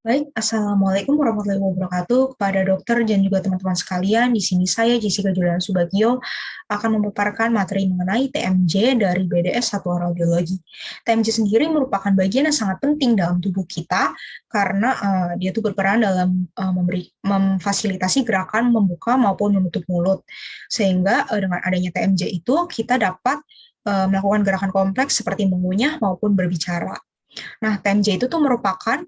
Baik, Assalamualaikum warahmatullahi wabarakatuh kepada dokter dan juga teman-teman sekalian. Di sini saya Jessica Julian Subagio akan memaparkan materi mengenai TMJ dari BDS Satuan Radiologi. TMJ sendiri merupakan bagian yang sangat penting dalam tubuh kita karena dia tuh berperan dalam memfasilitasi gerakan membuka maupun menutup mulut. Sehingga dengan adanya TMJ itu kita dapat melakukan gerakan kompleks seperti mengunyah maupun berbicara. Nah, TMJ itu tuh merupakan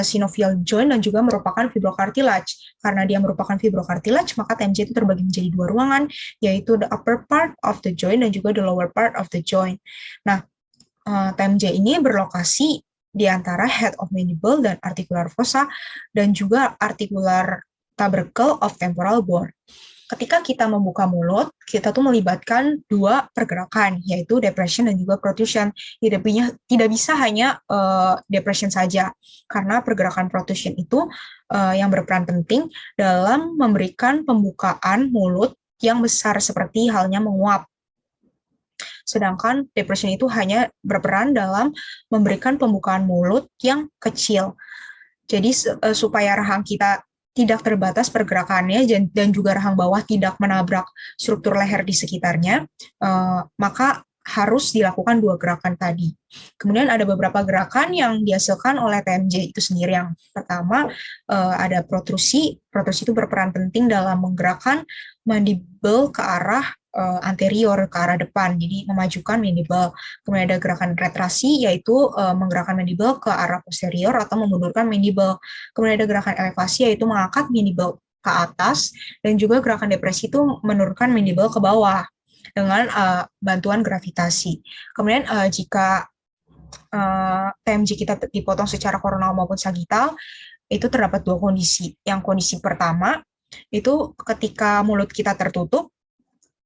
synovial joint dan juga merupakan fibrocartilage. Karena dia merupakan fibrocartilage, maka TMJ itu terbagi menjadi dua ruangan, yaitu the upper part of the joint dan juga the lower part of the joint. Nah, TMJ ini berlokasi di antara head of mandible dan articular fossa dan juga articular tubercle of temporal bone. Ketika kita membuka mulut, kita tuh melibatkan dua pergerakan, yaitu depression dan juga protrusion. Tidak bisa hanya depression saja, karena pergerakan protrusion itu yang berperan penting dalam memberikan pembukaan mulut yang besar seperti halnya menguap. Sedangkan depression itu hanya berperan dalam memberikan pembukaan mulut yang kecil. Jadi supaya rahang kita tidak terbatas pergerakannya dan juga rahang bawah tidak menabrak struktur leher di sekitarnya, maka harus dilakukan dua gerakan tadi. Kemudian ada beberapa gerakan yang dihasilkan oleh TMJ itu sendiri. Yang pertama ada protrusi. Protrusi itu berperan penting dalam menggerakkan mandible ke arah anterior, ke arah depan, jadi memajukan mandible. Kemudian ada gerakan retrasi, yaitu menggerakkan mandible ke arah posterior atau memundurkan mandible. Kemudian ada gerakan elevasi, yaitu mengangkat mandible ke atas, dan juga gerakan depresi itu menurunkan mandible ke bawah dengan bantuan gravitasi. Kemudian jika TMJ kita dipotong secara koronal maupun sagital, itu terdapat dua kondisi. Yang kondisi pertama, itu ketika mulut kita tertutup,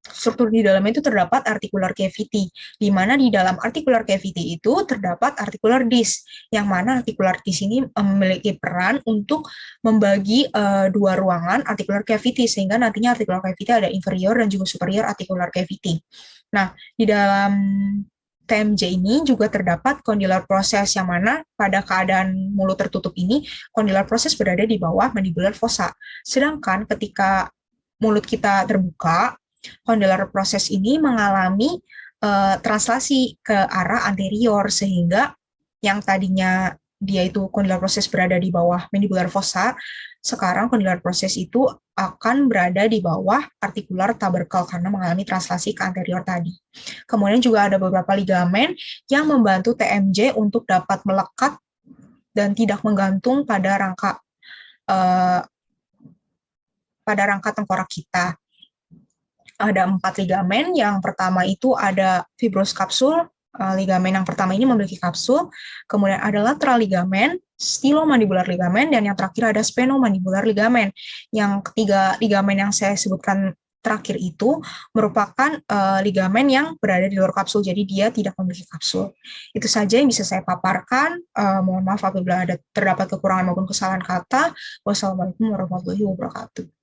struktur di dalamnya itu terdapat articular cavity, di mana di dalam articular cavity itu terdapat articular disc, yang mana articular disc ini memiliki peran untuk membagi dua ruangan articular cavity, sehingga nantinya articular cavity ada inferior dan juga superior articular cavity. Nah, di dalam TMJ ini juga terdapat condylar process, yang mana pada keadaan mulut tertutup ini, condylar process berada di bawah mandibular fossa. Sedangkan ketika mulut kita terbuka, condylar process ini mengalami translasi ke arah anterior, sehingga yang tadinya dia itu condylar process berada di bawah mandibular fossa, sekarang condylar process itu akan berada di bawah articular tubercle karena mengalami translasi ke anterior tadi. Kemudian juga ada beberapa ligamen yang membantu TMJ untuk dapat melekat dan tidak menggantung pada rangka tengkorak kita. Ada 4 ligamen. Yang pertama itu ada fibrous kapsul. Ligamen yang pertama ini memiliki kapsul. Kemudian ada lateral ligamen, stylomandibular ligamen, dan yang terakhir ada sphenomandibular ligamen. Yang ketiga ligamen yang saya sebutkan terakhir itu merupakan ligamen yang berada di luar kapsul, jadi dia tidak memiliki kapsul. Itu saja yang bisa saya paparkan. Mohon maaf apabila ada terdapat kekurangan maupun kesalahan kata. Wassalamualaikum warahmatullahi wabarakatuh.